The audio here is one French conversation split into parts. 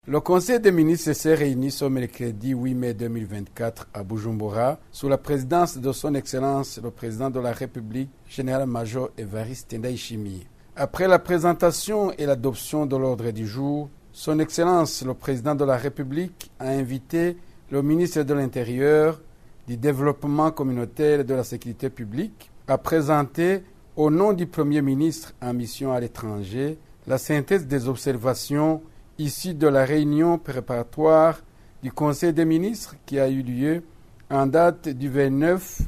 Le Conseil des ministres s'est réuni ce mercredi 8 mai 2024 à Bujumbura sous la présidence de son Excellence le Président de la République, Général-Major Évariste Ndayishimiye. Après la présentation et l'adoption de l'ordre du jour, son Excellence le Président de la République a invité le ministre de l'Intérieur, du Développement communautaire et de la Sécurité publique à présenter, au nom du Premier ministre en mission à l'étranger, la synthèse des observations issues de la réunion préparatoire du Conseil des ministres qui a eu lieu en date du 29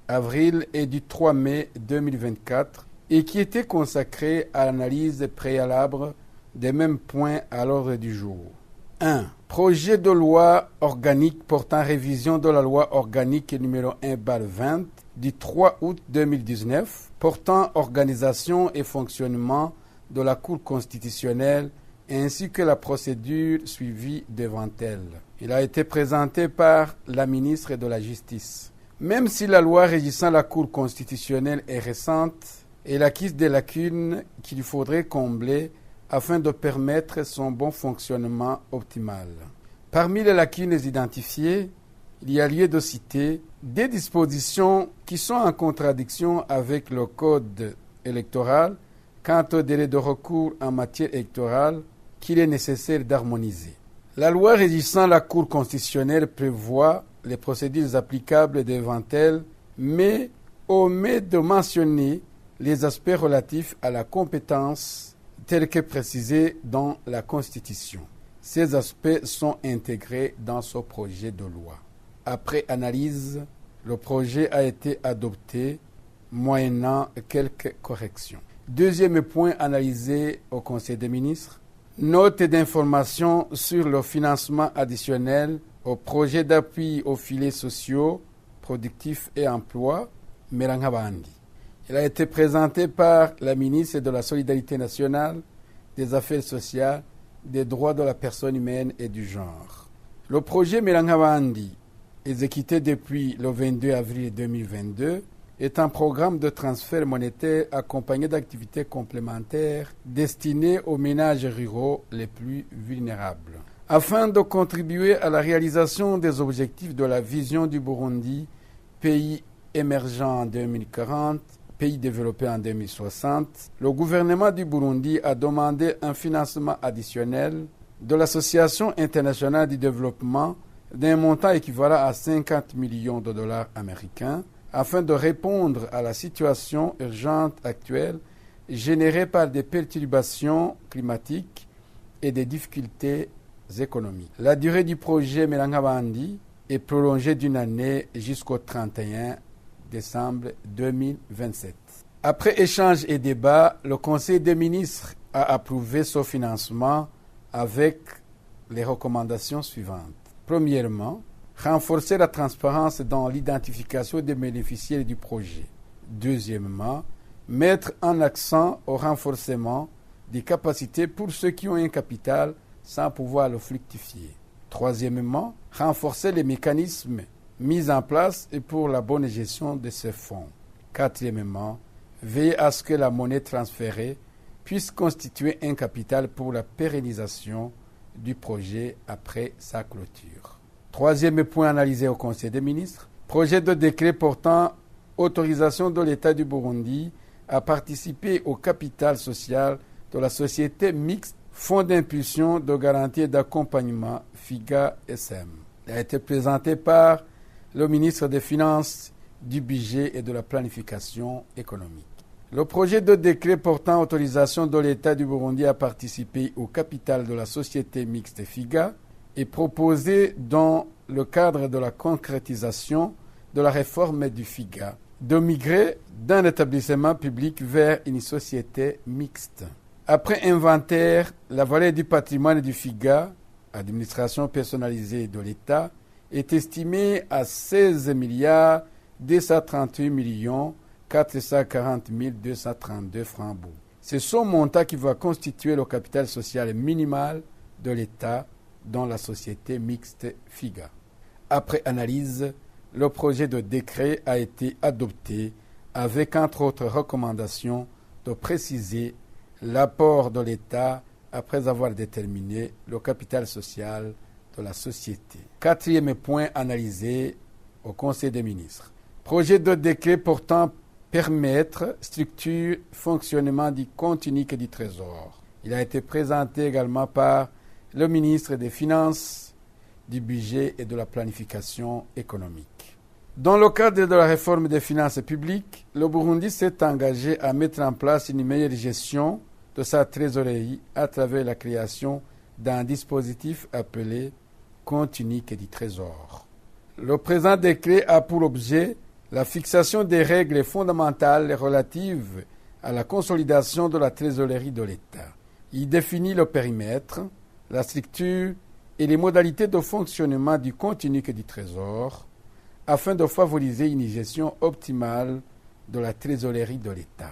avril et du 3 mai 2024 et qui était consacrée à l'analyse préalable des mêmes points à l'ordre du jour. 1. Projet de loi organique portant révision de la loi organique numéro 1/20 du 3 août 2019 portant organisation et fonctionnement de la Cour constitutionnelle ainsi que la procédure suivie devant elle. Il a été présenté par la ministre de la Justice. Même si la loi régissant la Cour constitutionnelle est récente, elle acquise des lacunes qu'il faudrait combler afin de permettre son bon fonctionnement optimal. Parmi les lacunes identifiées, il y a lieu de citer des dispositions qui sont en contradiction avec le Code électoral quant au délai de recours en matière électorale qu'il est nécessaire d'harmoniser. La loi régissant la Cour constitutionnelle prévoit les procédures applicables devant elle, mais omet de mentionner les aspects relatifs à la compétence tels que précisés dans la Constitution. Ces aspects sont intégrés dans ce projet de loi. Après analyse, le projet a été adopté moyennant quelques corrections. Deuxième point analysé au Conseil des ministres, note d'information sur le financement additionnel au projet d'appui aux filets sociaux, productifs et emploi, Melankabandi. Il a été présenté par la ministre de la Solidarité nationale, des Affaires sociales, des droits de la personne humaine et du genre. Le projet Melankabandi, exécuté depuis le 22 avril 2022, est un programme de transfert monétaire accompagné d'activités complémentaires destinées aux ménages ruraux les plus vulnérables. Afin de contribuer à la réalisation des objectifs de la vision du Burundi, pays émergent en 2040, pays développé en 2060, le gouvernement du Burundi a demandé un financement additionnel de l'Association internationale du développement d'un montant équivalent à 50 millions de dollars américains afin de répondre à la situation urgente actuelle générée par des perturbations climatiques et des difficultés économiques. La durée du projet Melankabandi est prolongée d'une année jusqu'au 31 décembre 2027. Après échange et débat, le Conseil des ministres a approuvé ce financement avec les recommandations suivantes. Premièrement, renforcer la transparence dans l'identification des bénéficiaires du projet. Deuxièmement, mettre un accent au renforcement des capacités pour ceux qui ont un capital sans pouvoir le fructifier. Troisièmement, renforcer les mécanismes mis en place pour la bonne gestion de ces fonds. Quatrièmement, veiller à ce que la monnaie transférée puisse constituer un capital pour la pérennisation du projet après sa clôture. Troisième point analysé au Conseil des ministres, projet de décret portant autorisation de l'État du Burundi à participer au capital social de la société mixte Fonds d'impulsion, de garantie et d'accompagnement FIGA SM. Il a été présenté par le ministre des Finances, du Budget et de la Planification économique. Le projet de décret portant autorisation de l'État du Burundi à participer au capital de la société mixte FIGA est proposé dans le cadre de la concrétisation de la réforme du FIGA, de migrer d'un établissement public vers une société mixte. Après inventaire, la valeur du patrimoine du FIGA, administration personnalisée de l'État, est estimée à 16 milliards 238 440 232 francs. C'est ce montant qui va constituer le capital social minimal de l'État dans la société mixte FIGA. Après analyse, le projet de décret a été adopté avec, entre autres recommandations, de préciser l'apport de l'État après avoir déterminé le capital social de la société. Quatrième point analysé au Conseil des ministres. Projet de décret portant permettre structure, fonctionnement du compte unique du Trésor. Il a été présenté également par le ministre des Finances, du Budget et de la Planification économique. Dans le cadre de la réforme des finances publiques, le Burundi s'est engagé à mettre en place une meilleure gestion de sa trésorerie à travers la création d'un dispositif appelé compte unique du Trésor. Le présent décret a pour objet la fixation des règles fondamentales relatives à la consolidation de la trésorerie de l'État. Il définit le périmètre, la structure et les modalités de fonctionnement du compte unique du Trésor afin de favoriser une gestion optimale de la trésorerie de l'État.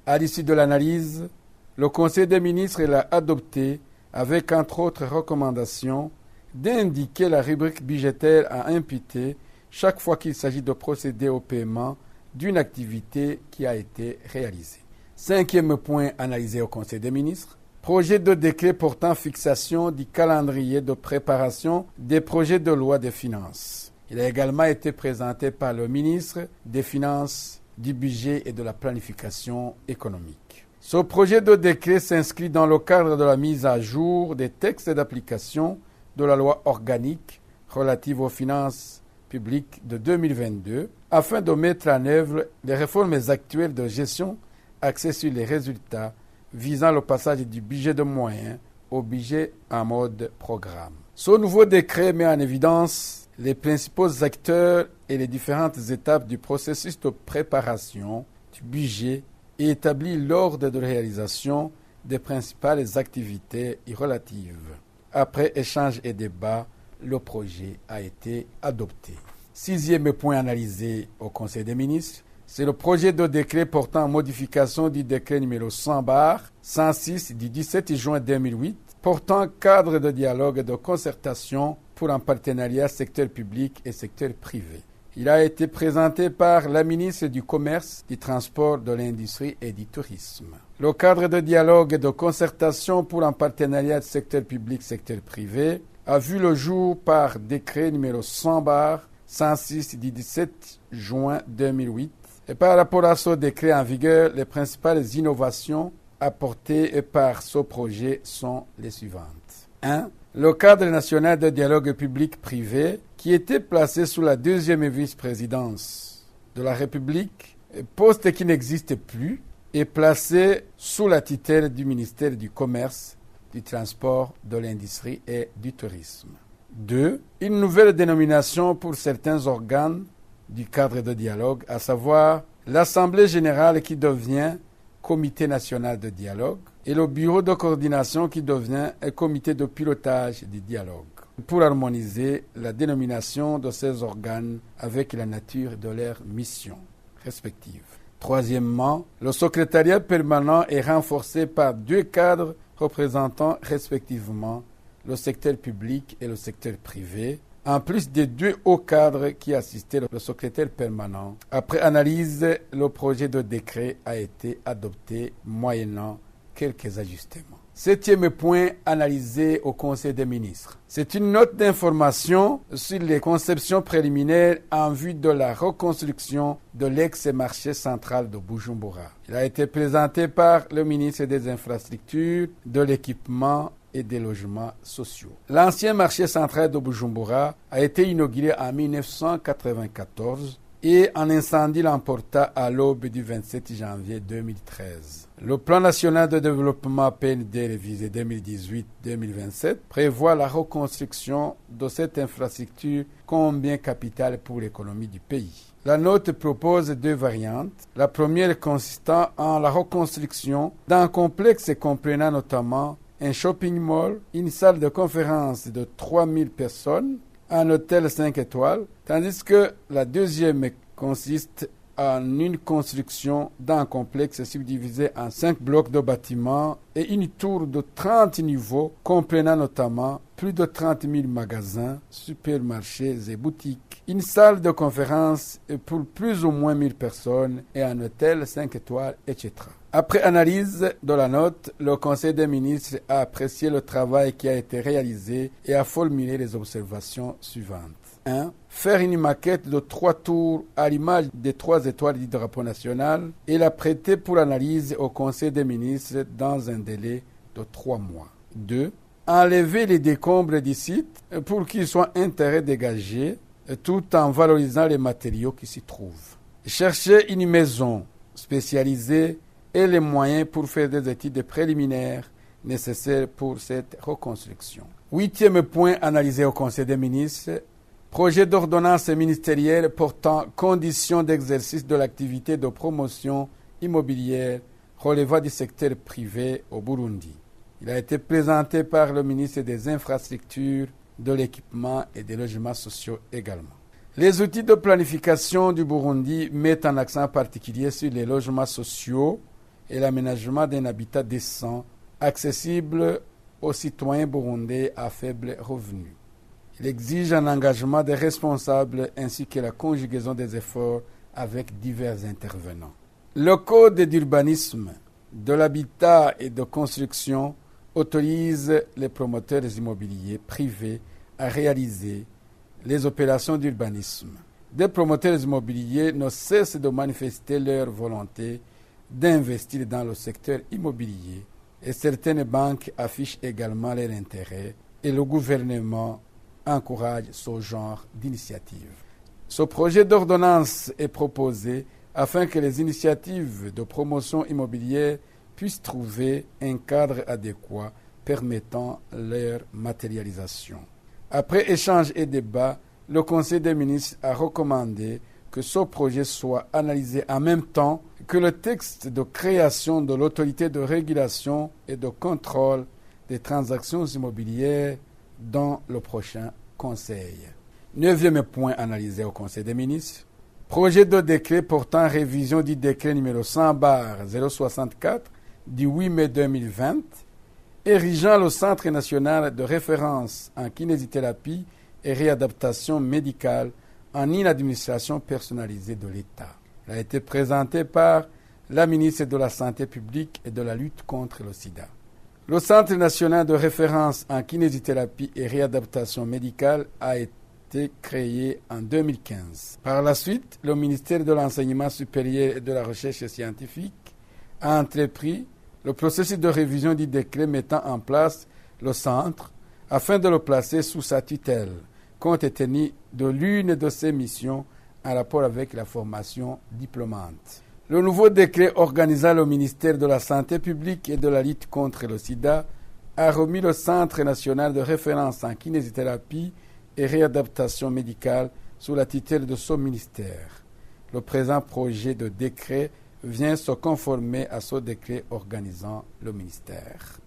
À l'issue de l'analyse, le Conseil des ministres l'a adopté avec, entre autres recommandations, d'indiquer la rubrique budgétaire à imputer chaque fois qu'il s'agit de procéder au paiement d'une activité qui a été réalisée. Cinquième point analysé au Conseil des ministres, projet de décret portant fixation du calendrier de préparation des projets de loi des finances. Il a également été présenté par le ministre des Finances, du Budget et de la Planification économique. Ce projet de décret s'inscrit dans le cadre de la mise à jour des textes d'application de la loi organique relative aux finances publiques de 2022 afin de mettre en œuvre les réformes actuelles de gestion axées sur les résultats visant le passage du budget de moyens au budget en mode programme. Ce nouveau décret met en évidence les principaux acteurs et les différentes étapes du processus de préparation du budget et établit l'ordre de réalisation des principales activités y relatives. Après échange et débat, le projet a été adopté. Sixième point analysé au Conseil des ministres, c'est le projet de décret portant modification du décret numéro 100/106 du 17 juin 2008 portant cadre de dialogue et de concertation pour un partenariat secteur public et secteur privé. Il a été présenté par la ministre du Commerce, du Transport, de l'Industrie et du Tourisme. Le cadre de dialogue et de concertation pour un partenariat secteur public-secteur privé a vu le jour par décret numéro 100/106 du 17 juin 2008. Et par rapport à ce décret en vigueur, les principales innovations apportées par ce projet sont les suivantes. 1. Le cadre national de dialogue public-privé, qui était placé sous la deuxième vice-présidence de la République, poste qui n'existe plus, est placé sous la tutelle du ministère du Commerce, du Transport, de l'Industrie et du Tourisme. 2. Une nouvelle dénomination pour certains organes du cadre de dialogue, à savoir l'Assemblée générale qui devient Comité national de dialogue et le Bureau de coordination qui devient un comité de pilotage du dialogue, pour harmoniser la dénomination de ces organes avec la nature de leurs missions respectives. Troisièmement, le secrétariat permanent est renforcé par 2 cadres représentant respectivement le secteur public et le secteur privé, en plus des 2 hauts cadres qui assistaient le secrétaire permanent. Après analyse, le projet de décret a été adopté moyennant quelques ajustements. Septième point analysé au Conseil des ministres. C'est une note d'information sur les conceptions préliminaires en vue de la reconstruction de l'ex-marché central de Bujumbura. Il a été présenté par le ministre des Infrastructures, de l'Équipement et des logements sociaux. L'ancien marché central de Bujumbura a été inauguré en 1994 et un incendie l'emporta à l'aube du 27 janvier 2013. Le plan national de développement PND révisé 2018-2027 prévoit la reconstruction de cette infrastructure comme bien capital pour l'économie du pays. La note propose 2 variantes. La première consistant en la reconstruction d'un complexe comprenant notamment un shopping mall, une salle de conférence de 3000 personnes, un hôtel 5 étoiles, tandis que la deuxième consiste en une construction d'un complexe subdivisé en 5 blocs de bâtiments et une tour de 30 niveaux comprenant notamment plus de 30 000 magasins, supermarchés et boutiques une salle de conférence pour plus ou moins 1000 personnes et un hôtel 5 étoiles, etc. Après analyse de la note, le Conseil des ministres a apprécié le travail qui a été réalisé et a formulé les observations suivantes. 1. Faire une maquette de 3 tours à l'image des 3 étoiles du drapeau national et la prêter pour analyse au Conseil des ministres dans un délai de 3 mois. 2. Enlever les décombres du site pour qu'ils soient intérêts dégagés tout en valorisant les matériaux qui s'y trouvent. Chercher une maison spécialisée et les moyens pour faire des études préliminaires nécessaires pour cette reconstruction. 8e point analysé au Conseil des ministres. Projet d'ordonnance ministérielle portant conditions d'exercice de l'activité de promotion immobilière relevant du secteur privé au Burundi. Il a été présenté par le ministre des Infrastructures, de l'Équipement et des Logements sociaux également. Les outils de planification du Burundi mettent un accent particulier sur les logements sociaux et l'aménagement d'un habitat décent, accessible aux citoyens burundais à faible revenu. Il exige un engagement des responsables ainsi que la conjugaison des efforts avec divers intervenants. Le Code d'urbanisme, de l'habitat et de construction autorise les promoteurs immobiliers privés à réaliser les opérations d'urbanisme. Des promoteurs immobiliers ne cessent de manifester leur volonté d'investir dans le secteur immobilier et certaines banques affichent également leur intérêt et le gouvernement encourage ce genre d'initiative. Ce projet d'ordonnance est proposé afin que les initiatives de promotion immobilière puissent trouver un cadre adéquat permettant leur matérialisation. Après échange et débat, le Conseil des ministres a recommandé que ce projet soit analysé en même temps que le texte de création de l'autorité de régulation et de contrôle des transactions immobilières dans le prochain Conseil. 9e point analysé au Conseil des ministres. Projet de décret portant révision du décret numéro 100/064 du 8 mai 2020, érigeant le Centre national de référence en kinésithérapie et réadaptation médicale en une administration personnalisée de l'État. Il a été présenté par la ministre de la Santé publique et de la lutte contre le sida. Le Centre national de référence en kinésithérapie et réadaptation médicale a été créé en 2015. Par la suite, le ministère de l'Enseignement supérieur et de la Recherche scientifique a entrepris le processus de révision du décret mettant en place le centre afin de le placer sous sa tutelle, compte tenu de l'une de ses missions en rapport avec la formation diplômante. Le nouveau décret organisant le ministère de la Santé publique et de la lutte contre le sida a remis le Centre national de référence en kinésithérapie et réadaptation médicale sous la tutelle de ce ministère. Le présent projet de décret vient se conformer à ce décret organisant le ministère.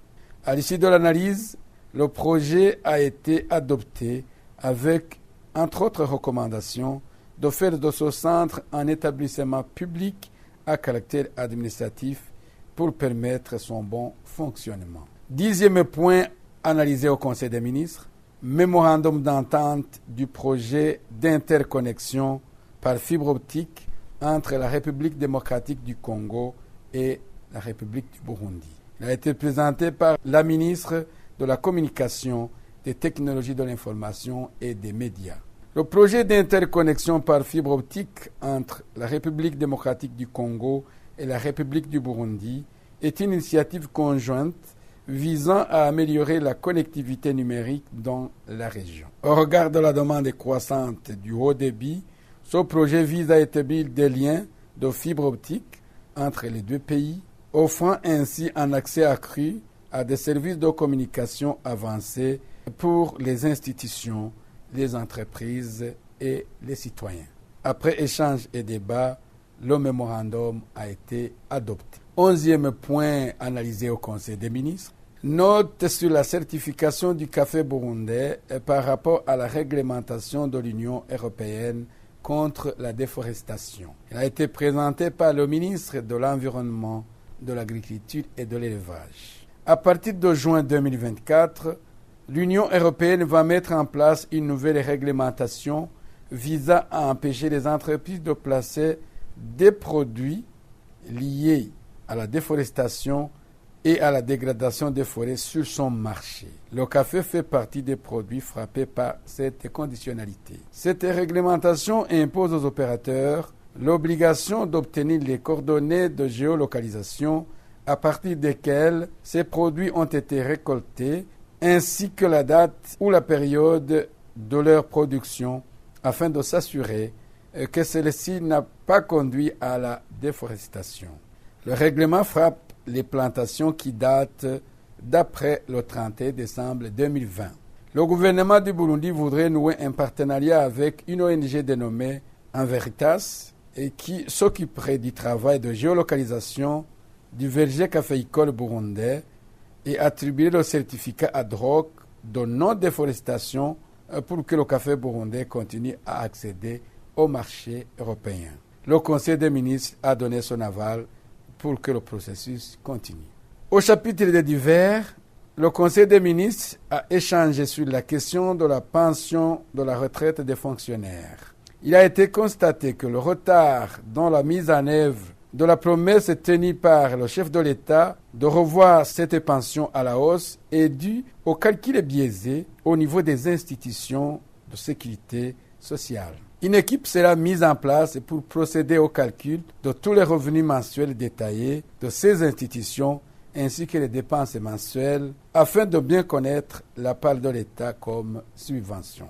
À l'issue de l'analyse, le projet a été adopté avec, entre autres recommandations, de faire de ce centre un établissement public à caractère administratif pour permettre son bon fonctionnement. 10e point analysé au Conseil des ministres, mémorandum d'entente du projet d'interconnexion par fibre optique entre la République démocratique du Congo et la République du Burundi. Il a été présenté par la ministre de la Communication, des Technologies de l'Information et des Médias. Le projet d'interconnexion par fibre optique entre la République démocratique du Congo et la République du Burundi est une initiative conjointe visant à améliorer la connectivité numérique dans la région. Au regard de la demande croissante du haut débit, ce projet vise à établir des liens de fibre optique entre les deux pays, offrant ainsi un accès accru à des services de communication avancés pour les institutions, les entreprises et les citoyens. Après échange et débat, le mémorandum a été adopté. 11e point analysé au Conseil des ministres. Note sur la certification du café burundais par rapport à la réglementation de l'Union européenne contre la déforestation. Il a été présenté par le ministre de l'Environnement, de l'Agriculture et de l'Élevage. À partir de juin 2024, l'Union européenne va mettre en place une nouvelle réglementation visant à empêcher les entreprises de placer des produits liés à la déforestation et à la dégradation des forêts sur son marché. Le café fait partie des produits frappés par cette conditionnalité. Cette réglementation impose aux opérateurs l'obligation d'obtenir les coordonnées de géolocalisation à partir desquelles ces produits ont été récoltés, ainsi que la date ou la période de leur production, afin de s'assurer que celle-ci n'a pas conduit à la déforestation. Le règlement frappe les plantations qui datent d'après le 31 décembre 2020. Le gouvernement du Burundi voudrait nouer un partenariat avec une ONG dénommée Enveritas et qui s'occuperait du travail de géolocalisation du verger caféicole burundais et attribuer le certificat ad hoc de non-déforestation pour que le café burundais continue à accéder au marché européen. Le Conseil des ministres a donné son aval pour que le processus continue. Au chapitre des divers, le Conseil des ministres a échangé sur la question de la pension de la retraite des fonctionnaires. Il a été constaté que le retard dans la mise en œuvre de la promesse tenue par le chef de l'État de revoir cette pension à la hausse est dû au calcul biaisé au niveau des institutions de sécurité sociale. Une équipe sera mise en place pour procéder au calcul de tous les revenus mensuels détaillés de ces institutions ainsi que les dépenses mensuelles afin de bien connaître la part de l'État comme subvention.